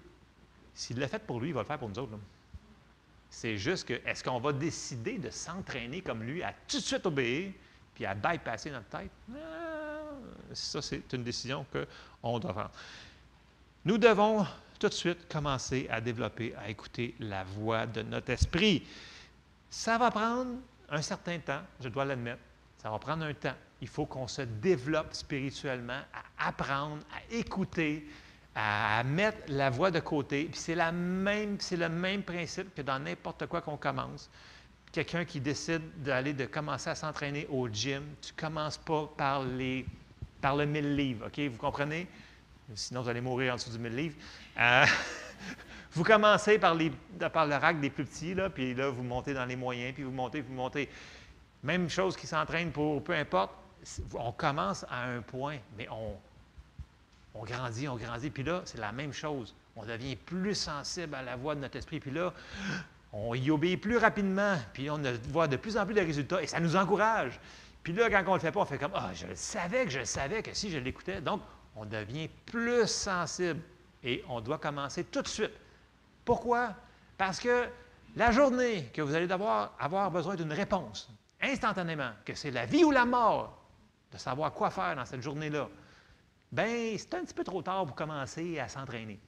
s'il l'a fait pour lui, il va le faire pour nous autres. C'est juste que, est-ce qu'on va décider de s'entraîner comme lui, à tout de suite obéir, puis à bypasser notre tête? Ça, c'est une décision qu'on doit prendre. Nous devons tout de suite commencer à développer, à écouter la voix de notre esprit. Ça va prendre un certain temps, je dois l'admettre. Ça va prendre un temps. Il faut qu'on se développe spirituellement, à apprendre, à écouter, à mettre la voix de côté. Puis c'est le même principe que dans n'importe quoi qu'on commence. Quelqu'un qui décide de commencer à s'entraîner au gym, tu ne commences pas par le 1000 livres, OK? Vous comprenez? Sinon, vous allez mourir en dessous du 1000 livres. Vous commencez par le rack des plus petits, là, puis là, vous montez dans les moyens, puis vous montez. Même chose qui s'entraîne pour peu importe. On commence à un point, mais on grandit, puis là, c'est la même chose. On devient plus sensible à la voix de notre esprit, puis là, on y obéit plus rapidement, puis on voit de plus en plus de résultats, et ça nous encourage. Puis là, quand on ne le fait pas, on fait comme « Ah, je savais que si je l'écoutais. » Donc, on devient plus sensible et on doit commencer tout de suite. Pourquoi? Parce que la journée que vous allez devoir avoir besoin d'une réponse, instantanément, que c'est la vie ou la mort, de savoir quoi faire dans cette journée-là, bien, c'est un petit peu trop tard pour commencer à s'entraîner.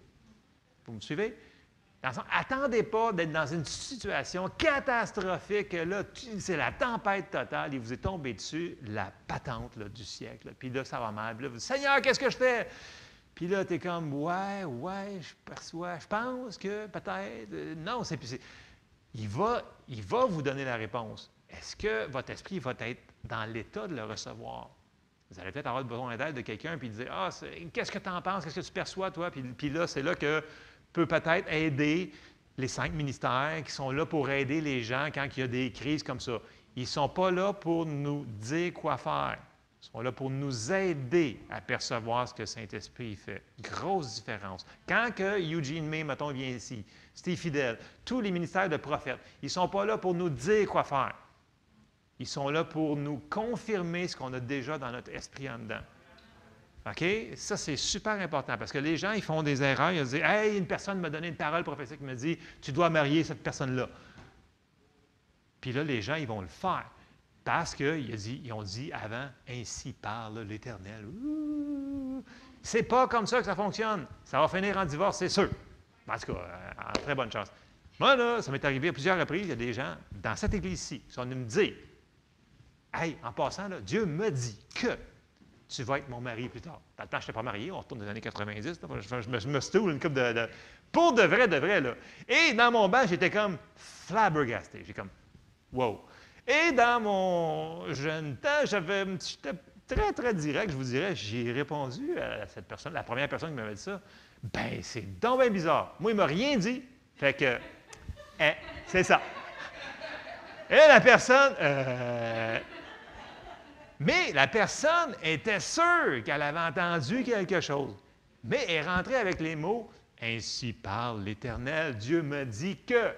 Vous me suivez? Attendez pas d'être dans une situation catastrophique, là, c'est la tempête totale, il vous est tombé dessus la patente là, du siècle. Puis là, ça va mal. Puis là, vous dites, Seigneur, qu'est-ce que je fais? Puis là, tu es comme, ouais, je perçois, je pense que peut-être. Non, il va vous donner la réponse. Est-ce que votre esprit va être dans l'état de le recevoir? Vous allez peut-être avoir besoin d'aide de quelqu'un, puis dire, ah, qu'est-ce que tu en penses? Qu'est-ce que tu perçois, toi? Puis là, c'est là que peut peut-être aider les 5 ministères qui sont là pour aider les gens quand il y a des crises comme ça. Ils ne sont pas là pour nous dire quoi faire. Ils sont là pour nous aider à percevoir ce que le Saint-Esprit fait. Grosse différence. Quand que Eugene May, mettons, vient ici, Steve Fidel, tous les ministères de prophètes, ils ne sont pas là pour nous dire quoi faire. Ils sont là pour nous confirmer ce qu'on a déjà dans notre esprit en dedans. OK? Ça, c'est super important parce que les gens, ils font des erreurs. Ils disent « Hey, une personne m'a donné une parole prophétique qui me dit « Tu dois marier cette personne-là. » Puis là, les gens, ils vont le faire parce qu'ils ont dit avant « Ainsi parle l'Éternel. » C'est pas comme ça que ça fonctionne. Ça va finir en divorce, c'est sûr. En tout cas, en très bonne chance. Moi, là, ça m'est arrivé à plusieurs reprises. Il y a des gens dans cette église-ci qui sont venus me dire « Hey, en passant, là, Dieu me dit que tu vas être mon mari plus tard. » Dans le temps, je n'étais pas marié, on retourne des années 90. Là, je me stoule une couple de... Pour de vrai, là. Et dans mon banc, j'étais comme flabbergasté. J'ai comme « Wow! » Et dans mon jeune temps, j'étais très, très direct, je vous dirais. J'ai répondu à cette personne, la première personne qui m'avait dit ça. « Ben, c'est donc bien bizarre. Moi, il ne m'a rien dit. » Fait que, c'est ça. Et la personne... Mais la personne était sûre qu'elle avait entendu quelque chose. Mais elle rentrait avec les mots « Ainsi parle l'Éternel, Dieu me dit que... »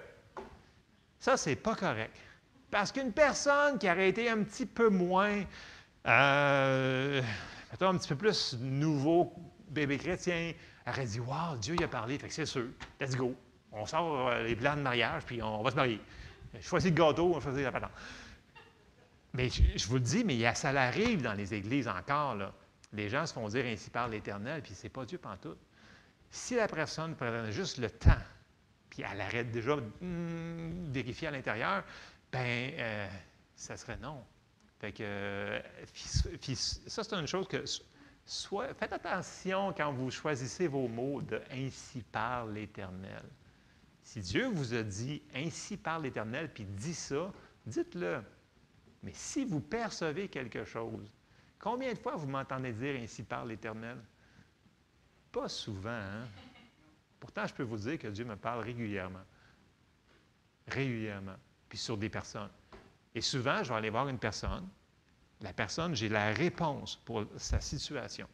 Ça, c'est pas correct. Parce qu'une personne qui aurait été un petit peu moins, mettons un petit peu plus nouveau bébé chrétien, aurait dit « Wow, Dieu y a parlé, fait que c'est sûr, let's go. On sort les plans de mariage, puis on va se marier. Choisis le gâteau, on choisit la patente. » Mais je vous le dis, mais ça l'arrive dans les églises encore. Là. Les gens se font dire « Ainsi parle l'Éternel », puis c'est pas Dieu pantoute. Si la personne prenait juste le temps, puis elle arrête déjà de vérifier à l'intérieur, bien, ça serait non. Fait que, ça, c'est une chose que, faites attention quand vous choisissez vos mots de « Ainsi parle l'Éternel ». Si Dieu vous a dit « Ainsi parle l'Éternel », puis dit ça, dites-le. Mais si vous percevez quelque chose, combien de fois vous m'entendez dire « Ainsi parle l'Éternel » ? Pas souvent, hein? Pourtant, je peux vous dire que Dieu me parle régulièrement. Régulièrement. Puis sur des personnes. Et souvent, je vais aller voir une personne. La personne, j'ai la réponse pour sa situation.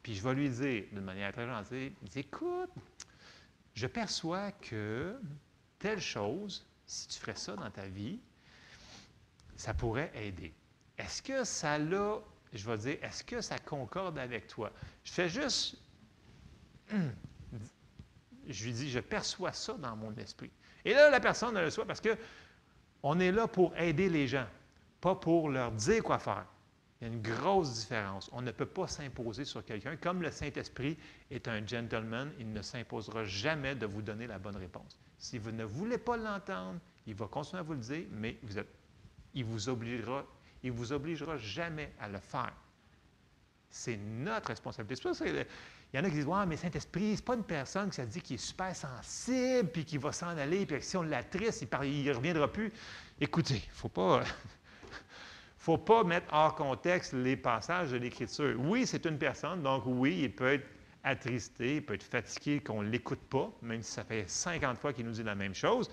Puis je vais lui dire, d'une manière très gentille, « Écoute, je perçois que telle chose, si tu ferais ça dans ta vie, ça pourrait aider. Est-ce que ça l'a, je vais dire, est-ce que ça concorde avec toi? » Je fais juste, je lui dis, je perçois ça dans mon esprit. Et là, la personne le reçoit parce qu'on est là pour aider les gens, pas pour leur dire quoi faire. Il y a une grosse différence. On ne peut pas s'imposer sur quelqu'un. Comme le Saint-Esprit est un gentleman, il ne s'imposera jamais de vous donner la bonne réponse. Si vous ne voulez pas l'entendre, il va continuer à vous le dire, mais il vous obligera jamais à le faire. C'est notre responsabilité. C'est pour ça qu'il y en a qui disent « Ouais, mais Saint-Esprit, ce n'est pas une personne qui se dit qu'il est super sensible, puis qui va s'en aller, puis si on l'attriste, il ne reviendra plus. » Écoutez, il ne faut pas mettre hors contexte les passages de l'Écriture. Oui, c'est une personne, donc oui, il peut être attristé, il peut être fatigué qu'on ne l'écoute pas, même si ça fait 50 fois qu'il nous dit la même chose.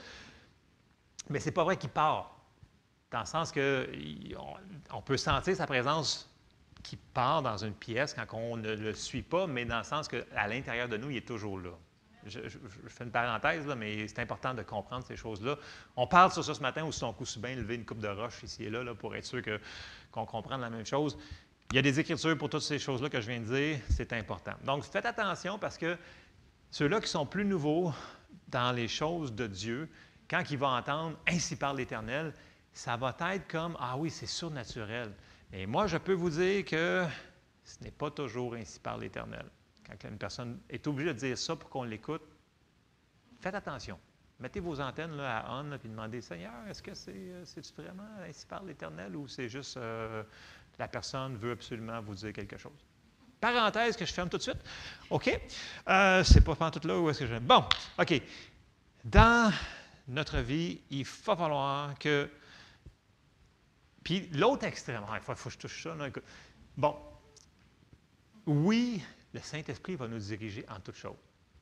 Mais ce n'est pas vrai qu'il part. Dans le sens qu'on peut sentir sa présence qui part dans une pièce quand on ne le suit pas, mais dans le sens qu'à l'intérieur de nous, il est toujours là. Je fais une parenthèse, là, mais c'est important de comprendre ces choses-là. On parle sur ça ce matin, ou si on coup bien lever une coupe de roche ici et là pour être sûr qu'on comprenne la même chose. Il y a des écritures pour toutes ces choses-là que je viens de dire, c'est important. Donc, faites attention parce que ceux-là qui sont plus nouveaux dans les choses de Dieu, quand ils vont entendre « Ainsi parle l'Éternel », ça va être comme « Ah oui, c'est surnaturel ». Et moi, je peux vous dire que ce n'est pas toujours ainsi par l'Éternel. Quand une personne est obligée de dire ça pour qu'on l'écoute, faites attention. Mettez vos antennes là, à on, puis demandez « Seigneur, est-ce que c'est-tu vraiment ainsi par l'Éternel ou c'est juste la personne veut absolument vous dire quelque chose? » Parenthèse que je ferme tout de suite. OK. C'est pas tout là où est-ce que je... Bon, OK. Dans notre vie, il va falloir que... Puis l'autre extrême, il faut que je touche ça. Là, bon, oui, le Saint-Esprit va nous diriger en toutes choses.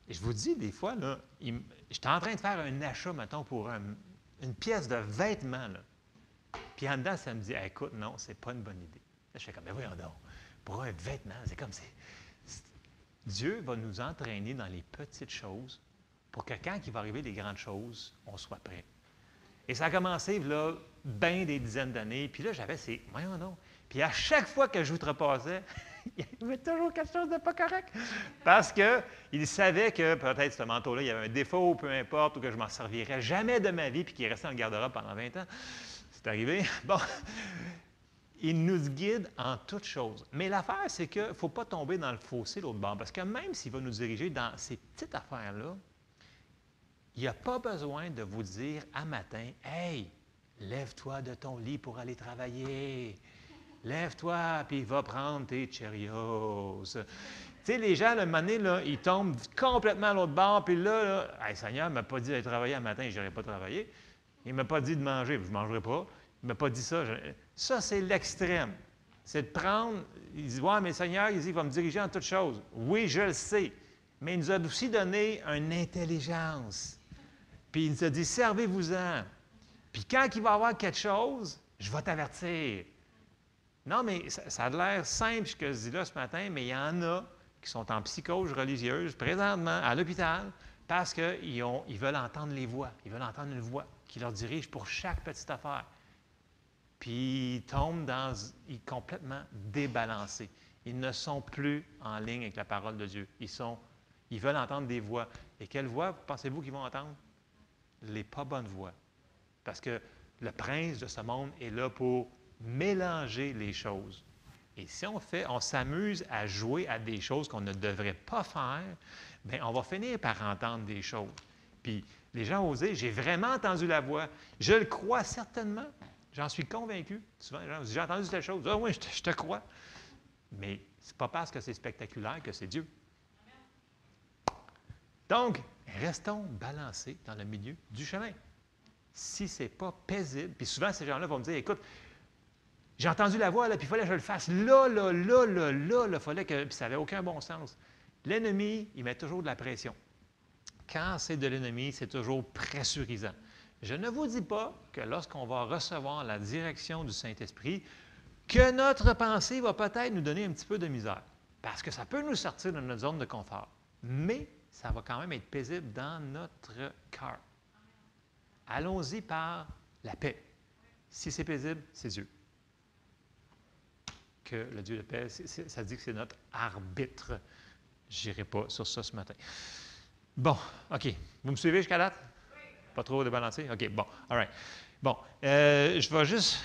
Et je vous dis, des fois, là, j'étais en train de faire un achat, mettons, pour une pièce de vêtements. Là. Puis en dedans, ça me dit, écoute, non, c'est pas une bonne idée. je fais comme, mais voyons donc, pour un vêtement, c'est comme, Dieu va nous entraîner dans les petites choses pour que quand il va arriver les grandes choses, on soit prêt. Et ça a commencé, là, bien des dizaines d'années. Puis là, j'avais ces, voyons donc. Puis à chaque fois que je outrepassais, il y avait toujours quelque chose de pas correct. Parce qu'il savait que peut-être ce manteau-là, il y avait un défaut, peu importe, ou que je m'en servirais jamais de ma vie, puis qu'il restait dans le garde-robe pendant 20 ans. C'est arrivé. Bon, il nous guide en toutes choses. Mais l'affaire, c'est qu'il ne faut pas tomber dans le fossé l'autre bord. Parce que même s'il va nous diriger dans ces petites affaires-là, il n'y a pas besoin de vous dire à matin, « Hey, lève-toi de ton lit pour aller travailler. Lève-toi, puis va prendre tes Cheerios. » Tu sais, les gens, le moment donné, là, ils tombent complètement à l'autre bord, puis là, « Hey, Seigneur ne m'a pas dit d'aller travailler un matin, je n'irai pas travailler. Il ne m'a pas dit de manger, je ne mangerai pas. Il ne m'a pas dit ça. Ça, c'est l'extrême. C'est de prendre, il dit, « Ouais, mais Seigneur, il va me diriger en toutes choses. » Oui, je le sais, mais il nous a aussi donné une intelligence. Puis il nous a dit, servez-vous-en. Puis quand il va y avoir quelque chose, je vais t'avertir. Non, mais ça a l'air simple ce que je dis là ce matin, mais il y en a qui sont en psychose religieuse présentement à l'hôpital parce qu'ils veulent entendre les voix. Ils veulent entendre une voix qui leur dirige pour chaque petite affaire. Puis ils tombent ils sont complètement débalancés. Ils ne sont plus en ligne avec la parole de Dieu. Ils veulent entendre des voix. Et quelles voix pensez-vous qu'ils vont entendre? Les pas bonnes voix. Parce que le prince de ce monde est là pour mélanger les choses. Et si on s'amuse à jouer à des choses qu'on ne devrait pas faire, bien, on va finir par entendre des choses. Puis les gens ont osé, j'ai vraiment entendu la voix. Je le crois certainement. J'en suis convaincu. Souvent, les gens disent, j'ai entendu telle chose. Ah oui, je te crois. Mais ce n'est pas parce que c'est spectaculaire que c'est Dieu. Donc, restons balancés dans le milieu du chemin. Si ce n'est pas paisible, puis souvent, ces gens-là vont me dire, écoute, j'ai entendu la voix, là, puis il fallait que je le fasse là, il fallait que, puis ça n'avait aucun bon sens. L'ennemi, il met toujours de la pression. Quand c'est de l'ennemi, c'est toujours pressurisant. Je ne vous dis pas que lorsqu'on va recevoir la direction du Saint-Esprit, que notre pensée va peut-être nous donner un petit peu de misère, parce que ça peut nous sortir de notre zone de confort. Mais ça va quand même être paisible dans notre cœur. Allons-y par la paix. Si c'est paisible, c'est Dieu. Que le Dieu de paix, ça dit que c'est notre arbitre. Je n'irai pas sur ça ce matin. Bon, OK. Vous me suivez jusqu'à date? Oui. Pas trop débalancé? OK, bon. All right. Bon, je vais juste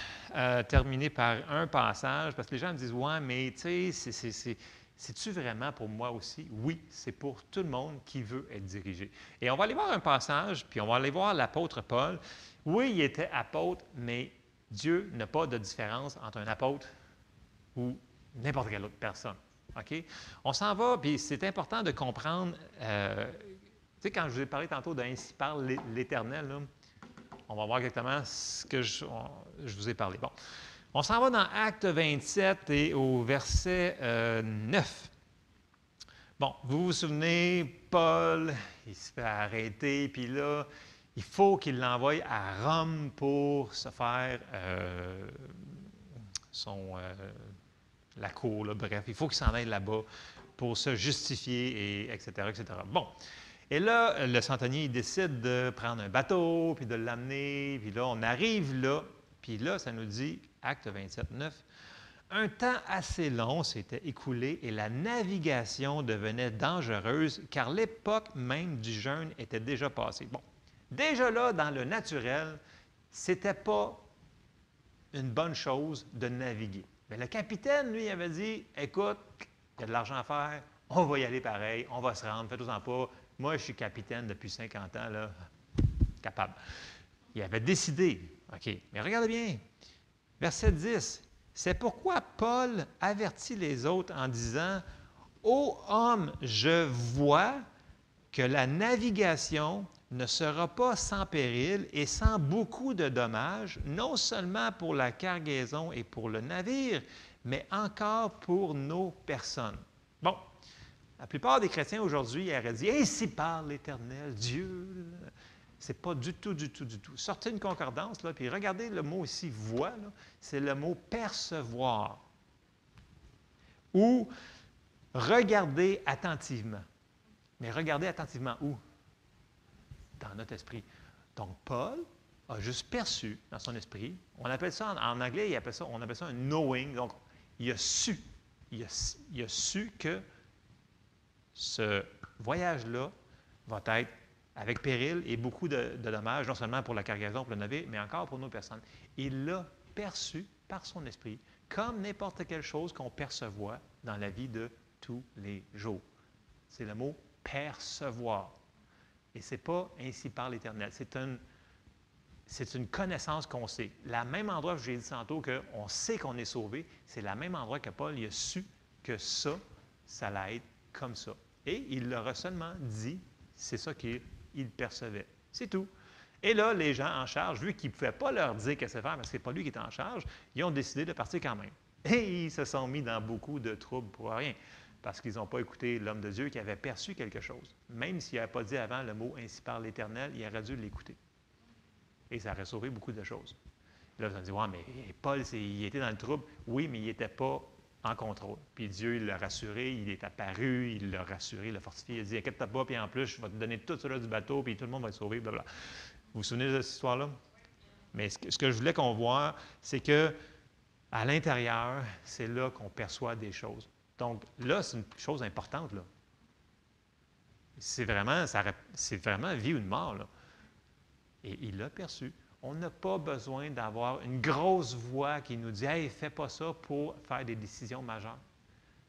terminer par un passage, parce que les gens me disent, « Ouais, mais tu sais, c'est-tu vraiment pour moi aussi? » Oui, c'est pour tout le monde qui veut être dirigé. Et on va aller voir un passage, puis on va aller voir l'apôtre Paul. Oui, il était apôtre, mais Dieu n'a pas de différence entre un apôtre ou n'importe quelle autre personne. OK? On s'en va, puis c'est important de comprendre. Tu sais, quand je vous ai parlé tantôt d'Ainsi parle l'Éternel, là, on va voir exactement ce que je vous ai parlé. Bon. On s'en va dans Acte 27 et au verset 9. Bon, vous vous souvenez, Paul, il se fait arrêter, puis là, il faut qu'il l'envoie à Rome pour se faire la cour, là, bref, il faut qu'il s'en aille là-bas pour se justifier, et etc., etc. Bon. Et là, le centenier, il décide de prendre un bateau, puis de l'amener, puis là, on arrive là, puis là, ça nous dit, Acte 27, 9, « Un temps assez long s'était écoulé et la navigation devenait dangereuse, car l'époque même du jeûne était déjà passée. » Bon, déjà là, dans le naturel, ce n'était pas une bonne chose de naviguer. Mais le capitaine, lui, avait dit, « Écoute, il y a de l'argent à faire, on va y aller pareil, on va se rendre, faites-vous-en pas. Moi, je suis capitaine depuis 50 ans, là, capable. » Il avait décidé. OK, mais regardez bien, verset 10. « C'est pourquoi Paul avertit les autres en disant, « Ô homme, je vois que la navigation ne sera pas sans péril et sans beaucoup de dommages, non seulement pour la cargaison et pour le navire, mais encore pour nos personnes. » Bon, la plupart des chrétiens aujourd'hui auraient dit « Ainsi parle l'Éternel, Dieu. » Ce n'est pas du tout. Sortez une concordance, là, puis regardez le mot ici « voix », c'est le mot « percevoir ». Ou regarder attentivement. Mais regarder attentivement où? Dans notre esprit. Donc, Paul a juste perçu dans son esprit. On appelle ça, en anglais, on appelle ça un knowing. Donc, il a su. Il a su que ce voyage-là va être avec péril et beaucoup de dommages, non seulement pour la cargaison, pour le navire, mais encore pour nos personnes. Il l'a perçu par son esprit, comme n'importe quelle chose qu'on perçoit dans la vie de tous les jours. C'est le mot « percevoir ». Et ce n'est pas ainsi par l'Éternel. C'est une connaissance qu'on sait. Le même endroit que j'ai dit tantôt qu'on sait qu'on est sauvé, c'est le même endroit que Paul il a su que ça allait être comme ça. Et il leur a seulement dit, c'est ça qu'il percevait. C'est tout. Et là, les gens en charge, vu qu'ils ne pouvaient pas leur dire qu'est-ce qu'il faire, parce que ce n'est pas lui qui était en charge, ils ont décidé de partir quand même. Et ils se sont mis dans beaucoup de troubles pour rien, parce qu'ils n'ont pas écouté l'homme de Dieu qui avait perçu quelque chose. Même s'il n'avait pas dit avant le mot « ainsi par l'Éternel », il aurait dû l'écouter. Et ça aurait sauvé beaucoup de choses. Là, vous allez dire, « Ouais, mais Paul, il était dans le trouble. » Oui, mais il n'était pas en contrôle. Puis Dieu, il l'a rassuré, il est apparu, il l'a rassuré, il l'a fortifié. Il a dit, « Inquiète-toi pas, puis en plus, je vais te donner tout cela du bateau, puis tout le monde va être sauvé, blablabla. » Vous vous souvenez de cette histoire-là? Mais ce que je voulais qu'on voit, c'est que à l'intérieur, c'est là qu'on perçoit des choses. Donc là, c'est une chose importante, là. C'est vraiment vie ou de mort, là. Et il l'a perçu. On n'a pas besoin d'avoir une grosse voix qui nous dit « Hey, fais pas ça » pour faire des décisions majeures.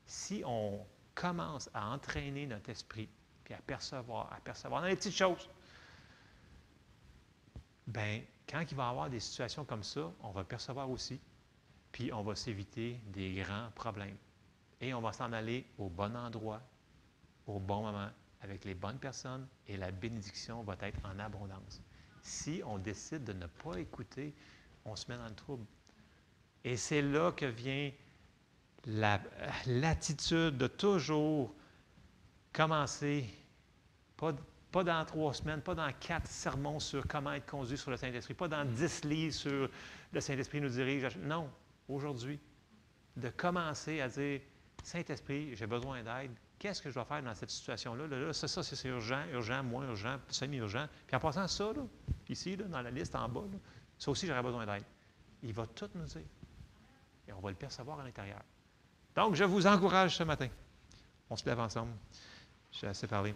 Si on commence à entraîner notre esprit, puis à percevoir dans les petites choses, bien, quand il va y avoir des situations comme ça, on va percevoir aussi, puis on va s'éviter des grands problèmes. Et on va s'en aller au bon endroit, au bon moment, avec les bonnes personnes, et la bénédiction va être en abondance. Si on décide de ne pas écouter, on se met dans le trouble. Et c'est là que vient l'attitude de toujours commencer, pas dans 3 semaines, pas dans 4 sermons sur comment être conduit sur le Saint-Esprit, pas dans 10 livres sur le Saint-Esprit nous dirige. Non, aujourd'hui, de commencer à dire, Saint-Esprit, j'ai besoin d'aide. Qu'est-ce que je dois faire dans cette situation-là? Là, ça, c'est urgent, moins urgent, semi-urgent. Puis en passant ça, là, ici, là, dans la liste en bas, là, ça aussi, j'aurais besoin d'aide. Il va tout nous dire. Et on va le percevoir à l'intérieur. Donc, je vous encourage ce matin. On se lève ensemble. J'ai assez parlé.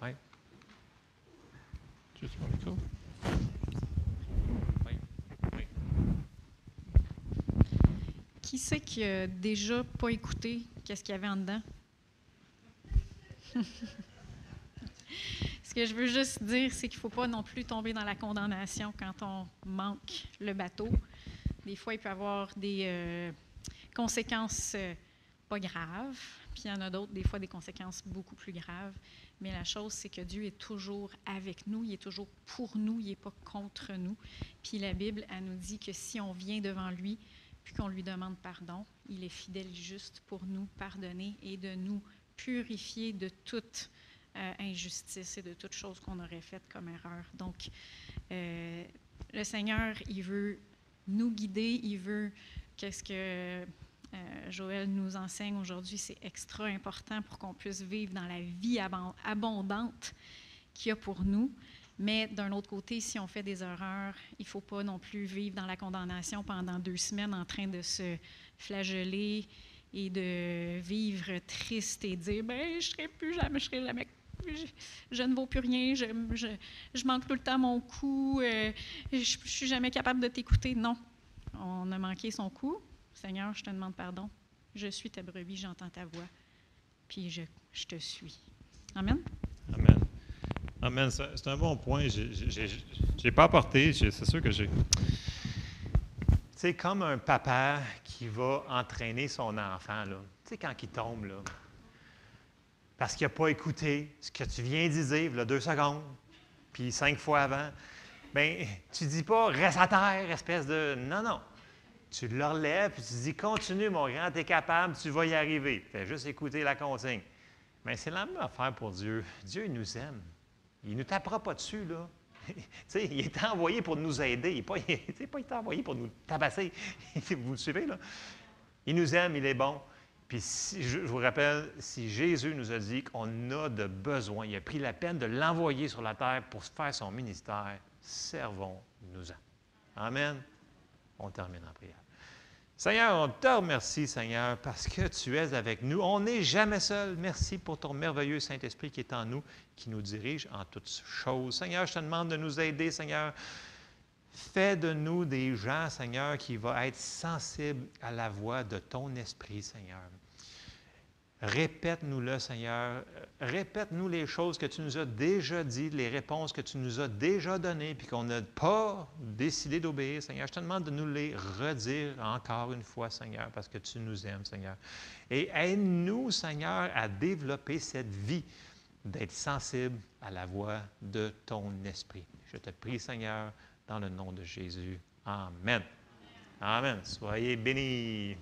Oui. Juste mon micro. Oui. Oui. Qui c'est qui a déjà pas écouté qu'est-ce qu'il y avait en dedans? Ce que je veux juste dire, c'est qu'il ne faut pas non plus tomber dans la condamnation quand on manque le bateau. Des fois, il peut y avoir des conséquences pas graves, puis il y en a d'autres, des fois, des conséquences beaucoup plus graves. Mais la chose, c'est que Dieu est toujours avec nous, il est toujours pour nous, il n'est pas contre nous. Puis la Bible, elle nous dit que si on vient devant lui, puis qu'on lui demande pardon, il est fidèle et juste pour nous pardonner et de nous purifier de toute injustice et de toute chose qu'on aurait faite comme erreur. Donc, le Seigneur, il veut nous guider, il veut qu'est-ce que Joël nous enseigne aujourd'hui, c'est extra important pour qu'on puisse vivre dans la vie abondante qu'il y a pour nous. Mais d'un autre côté, si on fait des erreurs, il ne faut pas non plus vivre dans la condamnation pendant 2 semaines en train de se flageller et de vivre triste et dire « ben je ne serai jamais, je ne vaux plus rien, je manque tout le temps mon coup, je ne suis jamais capable de t'écouter. » Non, on a manqué son coup. Seigneur, je te demande pardon. Je suis ta brebis, j'entends ta voix, puis je te suis. Amen. Amen. Amen. C'est un bon point. Je n'ai pas apporté, c'est sûr que j'ai. C'est comme un papa qui va entraîner son enfant, là. Tu sais, quand il tombe, là, parce qu'il n'a pas écouté ce que tu viens d'y dire, là, 2 secondes, puis 5 fois avant, bien, tu ne dis pas « reste à terre, espèce de… » Non, non. Tu le relèves, puis tu dis « continue, mon grand, tu es capable, tu vas y arriver. » Fais juste écouter la consigne. Mais c'est la même affaire pour Dieu. Dieu, il nous aime. Il ne nous tapera pas dessus, là. Il est envoyé pour nous aider. Il n'est pas été envoyé pour nous tabasser. Vous le suivez, là? Il nous aime, il est bon. Puis je vous rappelle, si Jésus nous a dit qu'on a de besoin, il a pris la peine de l'envoyer sur la terre pour faire son ministère, servons-nous-en. Amen. On termine en prière. Seigneur, on te remercie, Seigneur, parce que tu es avec nous. On n'est jamais seul. Merci pour ton merveilleux Saint-Esprit qui est en nous, qui nous dirige en toutes choses. Seigneur, je te demande de nous aider, Seigneur. Fais de nous des gens, Seigneur, qui vont être sensibles à la voix de ton Esprit, Seigneur. Répète-nous-le, Seigneur. Répète-nous les choses que tu nous as déjà dites, les réponses que tu nous as déjà données, puis qu'on n'a pas décidé d'obéir, Seigneur. Je te demande de nous les redire encore une fois, Seigneur, parce que tu nous aimes, Seigneur. Et aide-nous, Seigneur, à développer cette vie d'être sensible à la voix de ton Esprit. Je te prie, Seigneur, dans le nom de Jésus. Amen. Amen. Soyez bénis.